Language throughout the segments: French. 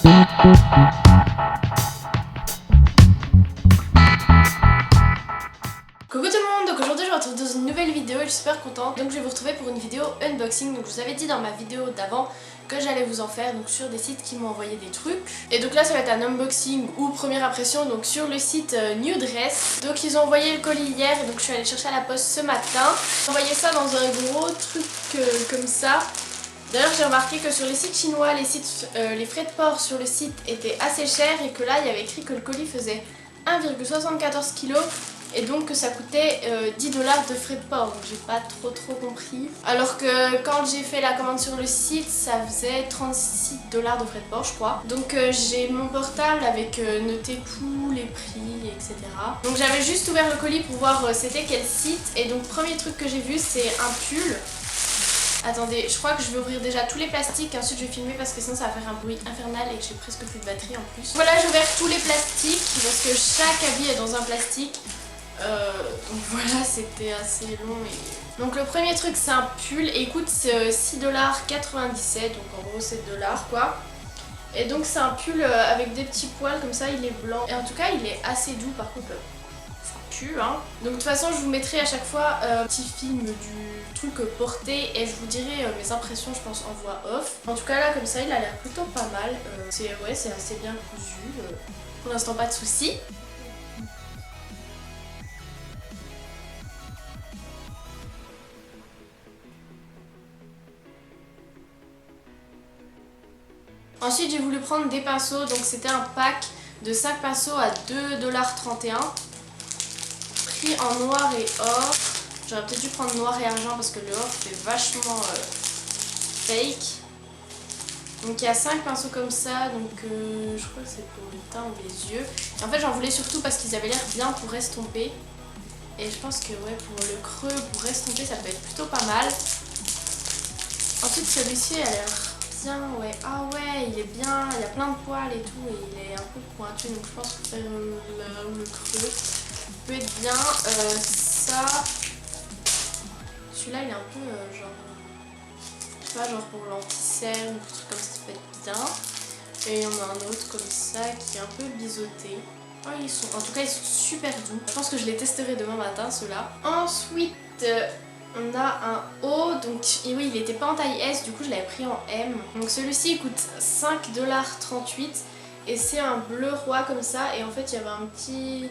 Coucou tout le monde, donc aujourd'hui je vous retrouve dans une nouvelle vidéo et je suis super contente. Donc je vais vous retrouver pour une vidéo unboxing. Donc je vous avais dit dans ma vidéo d'avant que j'allais vous en faire donc sur des sites qui m'ont envoyé des trucs. Et donc là ça va être un unboxing ou première impression donc sur le site New Dress. Donc ils ont envoyé le colis hier et donc je suis allée chercher à la poste ce matin. Ils ont envoyé ça dans un gros truc comme ça. D'ailleurs j'ai remarqué que sur les sites chinois, les frais de port sur le site étaient assez chers et que là il y avait écrit que le colis faisait 1,74 kg et donc que ça coûtait 10 $ de frais de port, donc j'ai pas trop compris. Alors que quand j'ai fait la commande sur le site, ça faisait 36 $ de frais de port je crois. Donc j'ai mon portable avec noté tous les prix etc. Donc j'avais juste ouvert le colis pour voir c'était quel site et donc premier truc que j'ai vu c'est un pull. Attendez, je crois que je vais ouvrir déjà tous les plastiques et ensuite je vais filmer parce que sinon ça va faire un bruit infernal et que j'ai presque plus de batterie en plus. Voilà, j'ai ouvert tous les plastiques parce que chaque habit est dans un plastique. Donc voilà, c'était assez long. Donc le premier truc c'est un pull et il coûte 6,97 $, donc en gros 7 $ quoi. Et donc c'est un pull avec des petits poils comme ça, il est blanc. Et en tout cas il est assez doux par contre. Hein. Donc de toute façon je vous mettrai à chaque fois un petit film du truc porté et je vous dirai mes impressions je pense en voix off. En tout cas là comme ça il a l'air plutôt pas mal, c'est assez bien cousu, pour l'instant pas de soucis. Ensuite j'ai voulu prendre des pinceaux, donc c'était un pack de 5 pinceaux à 2,31 $. En noir et or. J'aurais peut-être dû prendre noir et argent parce que le or fait vachement fake. Donc il y a 5 pinceaux comme ça, donc je crois que c'est pour le teint ou les yeux. Et en fait j'en voulais surtout parce qu'ils avaient l'air bien pour estomper. Et je pense que ouais, pour le creux, pour estomper ça peut être plutôt pas mal. Ensuite celui-ci a l'air bien, ouais. Ah ouais, il est bien, il y a plein de poils et tout et il est un peu pointu, donc je pense que faire là où le creux peut être bien. Ça, celui-là il est un peu genre, je sais pas, genre pour l'anti-cerne ou des trucs comme ça peut être bien. Et il y en a un autre comme ça qui est un peu biseauté. Oh, en tout cas ils sont super doux. Je pense que je les testerai demain matin ceux-là. Ensuite on a un haut, donc et oui il était pas en taille S, du coup je l'avais pris en M. Donc celui-ci il coûte 5,38 $ et c'est un bleu roi comme ça et en fait il y avait un petit...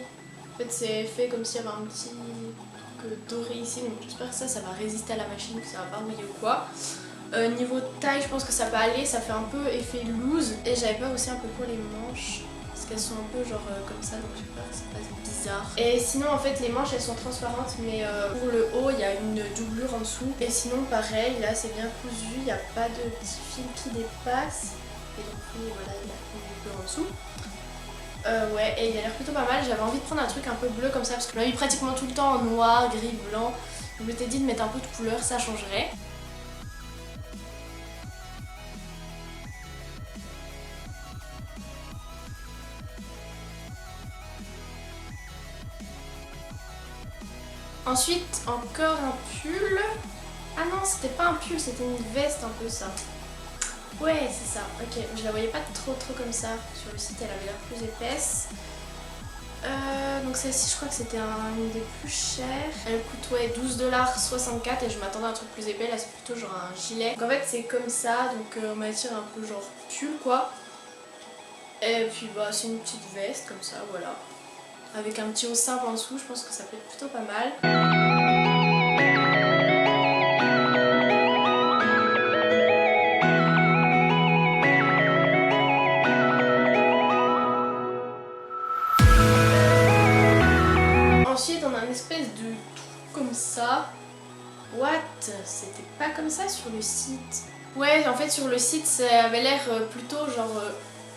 En fait c'est fait comme s'il y avait un petit truc doré ici, donc j'espère que ça va résister à la machine, que ça va pas rouiller ou quoi. Niveau taille je pense que ça peut aller, ça fait un peu effet loose. Et j'avais peur aussi un peu pour les manches, parce qu'elles sont un peu genre comme ça, donc j'ai peur que ça fasse bizarre. Et sinon en fait les manches elles sont transparentes, mais pour le haut il y a une doublure en dessous. Et sinon pareil, là c'est bien cousu, il n'y a pas de petits fils qui dépassent. Et donc voilà, il y a une doublure en dessous. Ouais, et il a l'air plutôt pas mal. J'avais envie de prendre un truc un peu bleu comme ça parce que je l'ai eu pratiquement tout le temps en noir, gris, blanc. Je m'étais dit de mettre un peu de couleur, ça changerait. Ensuite, encore un pull. Ah non, c'était pas un pull, c'était une veste un peu ça. Ouais, c'est ça. Ok, je la voyais pas trop comme ça. Sur le site, elle avait l'air plus épaisse. Donc celle-ci je crois que c'était une des plus chères. Elle coûte ouais 12,64 $ et je m'attendais à un truc plus épais. Là c'est plutôt genre un gilet. Donc en fait c'est comme ça, donc on va dire un peu genre pull quoi. Et puis bah c'est une petite veste comme ça, voilà. Avec un petit haut simple en dessous, je pense que ça peut être plutôt pas mal. Ensuite on a une espèce de trou comme ça. What? C'était pas comme ça sur le site. Ouais, en fait sur le site ça avait l'air plutôt genre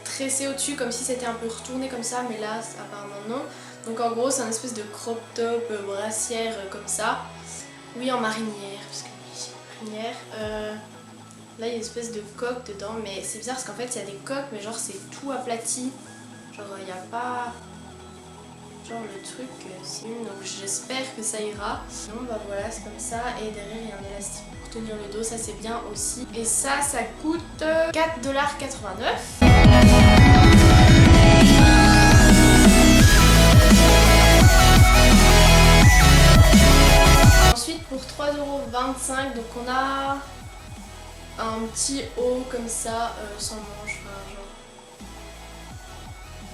tressé au-dessus comme si c'était un peu retourné comme ça, mais là apparemment non. Donc en gros c'est un espèce de crop top brassière comme ça. Oui, en marinière, parce que oui j'ai une marinière. Là il y a une espèce de coque dedans, mais c'est bizarre parce qu'en fait il y a des coques mais genre c'est tout aplati. Genre il n'y a pas... Genre le truc, c'est une, donc j'espère que ça ira. Sinon bah voilà, c'est comme ça. Et derrière il y a un élastique pour tenir le dos, ça c'est bien aussi. Et ça coûte 4,89 $. un petit haut comme ça, sans manche, enfin, genre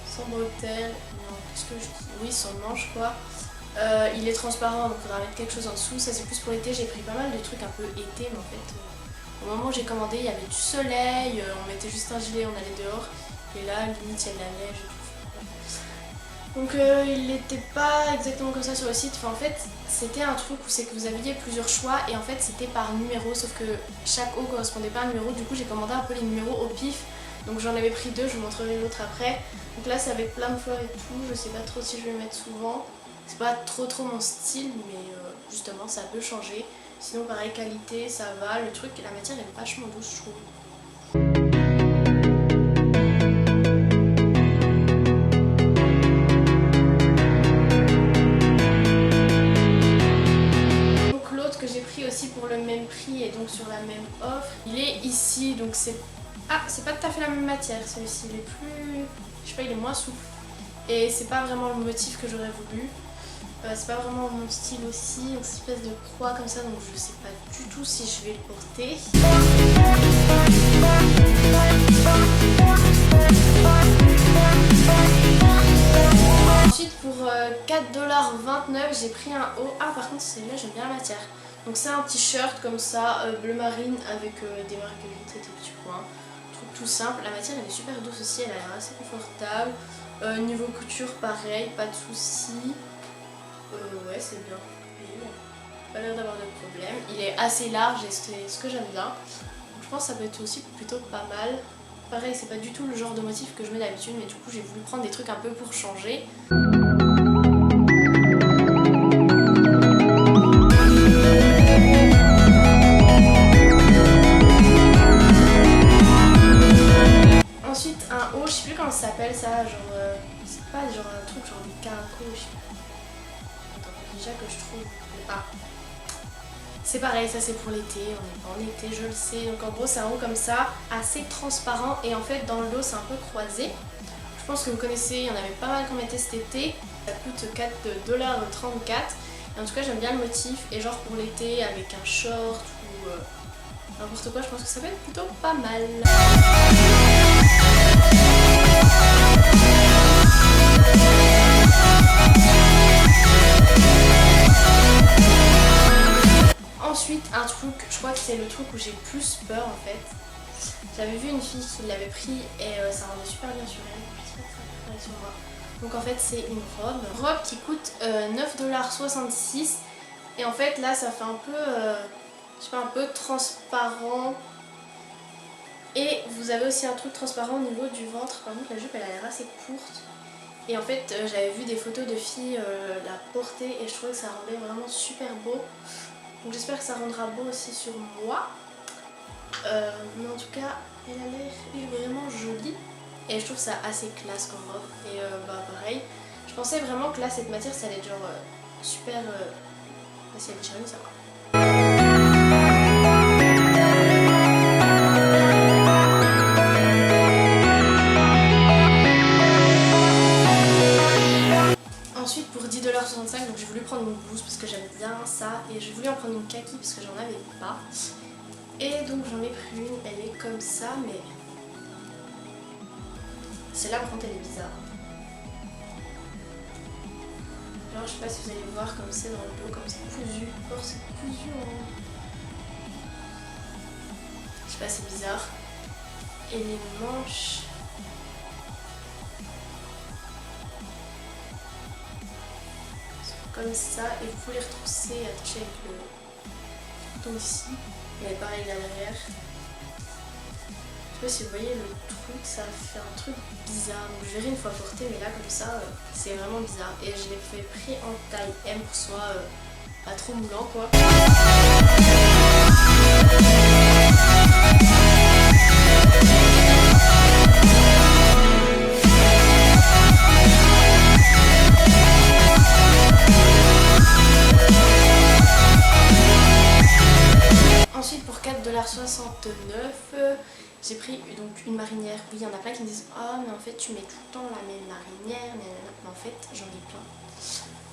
sans bretelles, non, qu'est-ce que je dis, oui, sans manche quoi. Il est transparent donc il faudra mettre quelque chose en dessous, ça c'est plus pour l'été, j'ai pris pas mal de trucs un peu été mais en fait au moment où j'ai commandé il y avait du soleil, on mettait juste un gilet, on allait dehors et là limite il y a de la neige et tout. Donc il n'était pas exactement comme ça sur le site, enfin en fait c'était un truc où c'est que vous aviez plusieurs choix et en fait c'était par numéro sauf que chaque haut correspondait pas à un numéro, du coup j'ai commandé un peu les numéros au pif, donc j'en avais pris deux, je vous montrerai l'autre après. Donc là c'est avec plein de fleurs et tout, je sais pas trop si je vais le mettre souvent, c'est pas trop mon style mais justement ça peut changer. Sinon pareil qualité ça va, le truc, la matière est vachement douce je trouve. Pour le même prix et donc sur la même offre, il est ici donc c'est pas tout à fait la même matière, celui-ci il est plus, je sais pas, il est moins souple et c'est pas vraiment le motif que j'aurais voulu, c'est pas vraiment mon style aussi, une espèce de croix comme ça donc je sais pas du tout si je vais le porter. Ensuite pour 4,29$ j'ai pris un haut, par contre celui-là j'aime bien la matière. Donc c'est un t-shirt comme ça, bleu marine avec des marques vitres et des petits points. Truc tout simple, la matière elle est super douce aussi, elle a l'air assez confortable. Niveau couture pareil, pas de soucis. Ouais c'est bien, pas l'air d'avoir de problème. Il est assez large et c'est ce que j'aime bien. Donc, je pense que ça peut être aussi plutôt pas mal. Pareil c'est pas du tout le genre de motif que je mets d'habitude mais du coup j'ai voulu prendre des trucs un peu pour changer. Ensuite un haut, je sais plus comment ça s'appelle ça, genre c'est pas genre un truc genre des caracoles, je sais pas. Attends, déjà que je trouve. C'est pareil, ça c'est pour l'été, on est pas en été, je le sais. Donc en gros c'est un haut comme ça, assez transparent et en fait dans le dos c'est un peu croisé. Je pense que vous connaissez, il y en avait pas mal qu'on mettait cet été. Ça coûte 4,34$. Et en tout cas j'aime bien le motif et genre pour l'été avec un short ou n'importe quoi, je pense que ça peut être plutôt pas mal. Ensuite un truc, je crois que c'est le truc où j'ai plus peur en fait. J'avais vu une fille qui l'avait pris et ça rendait super bien sur elle. J'espère que ça va faire sur moi. Donc en fait c'est une robe qui coûte 9,66$. Et en fait là ça fait un peu, je sais pas, un peu transparent. Et vous avez aussi un truc transparent au niveau du ventre. Par contre la jupe elle a l'air assez courte. Et en fait j'avais vu des photos de filles la porter et je trouvais que ça rendait vraiment super beau. Donc j'espère que ça rendra beau aussi sur moi. Mais en tout cas elle a l'air vraiment jolie. Et je trouve ça assez classe comme robe. Et pareil, je pensais vraiment que là cette matière ça allait être genre super... si elle est charnue ça va. Ensuite pour 10,65$, donc j'ai voulu prendre une blouse parce que j'aime bien ça. Et j'ai voulu en prendre une kaki parce que j'en avais pas. Et donc j'en ai pris une, elle est comme ça mais... Celle-là par contre elle est bizarre. Genre je sais pas si vous allez voir comme c'est dans le dos, comme c'est cousu. Or c'est cousu en... Je sais pas, c'est bizarre. Et les manches... comme ça et vous pouvez les retrousser et attacher avec le bouton ici. Mais pareil là derrière. Je sais pas si vous voyez le truc, ça fait un truc bizarre. Donc je verrai une fois porté mais là comme ça c'est vraiment bizarre. Et je l'ai fait pris en taille M pour soit pas trop moulant quoi. Ensuite pour 4,69$, j'ai pris donc une marinière. Oui, il y en a plein qui me disent oh mais en fait tu mets tout le temps la même marinière, mais en fait j'en ai plein.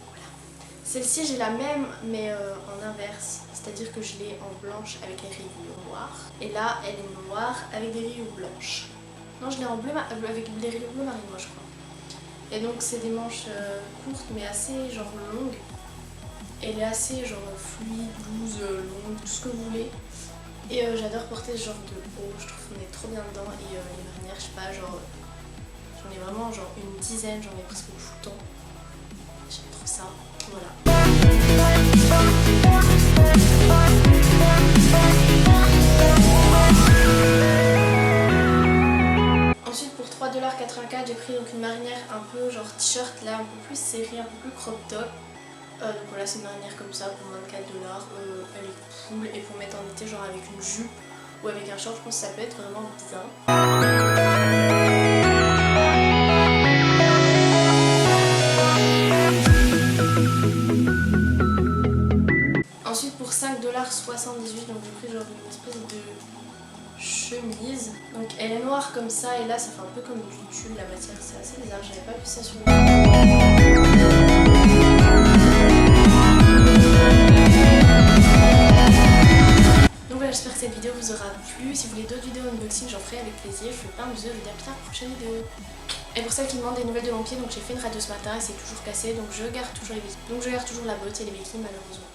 Voilà. Celle-ci j'ai la même mais en inverse, c'est-à-dire que je l'ai en blanche avec les rayures noires et là elle est noire avec des rayures blanches. Non, je l'ai en bleu avec des rayures bleu marine, moi je crois. Et donc c'est des manches courtes mais assez genre longues. Elle est assez genre fluide, loose, longue, tout ce que vous voulez. Et j'adore porter ce genre de haut, je trouve qu'on est trop bien dedans. Et les marinières, je sais pas, genre j'en ai vraiment genre une dizaine, j'en ai presque tout le temps. J'aime trop ça, voilà. Ensuite pour 3,84 $, j'ai pris donc une marinière un peu genre t-shirt là, un peu plus serrée, un peu plus crop top. Donc voilà, c'est une marinière comme ça pour 24 $, elle est cool et pour mettre en été genre avec une jupe ou avec un short, je pense que ça peut être vraiment bien. Ensuite pour 5,78 $, donc j'ai pris genre une espèce de chemise. Donc elle est noire comme ça et là ça fait un peu comme du tulle, la matière, c'est assez bizarre, j'avais pas vu ça sur le... J'espère que cette vidéo vous aura plu. Si vous voulez d'autres vidéos unboxing, j'en ferai avec plaisir. Je vous fais plein de bisous, je vous dis à plus tard pour une prochaine vidéo. Et pour celles qui me demandent des nouvelles de mon pied, donc j'ai fait une radio ce matin et c'est toujours cassé, donc je garde toujours la botte et les béquilles malheureusement.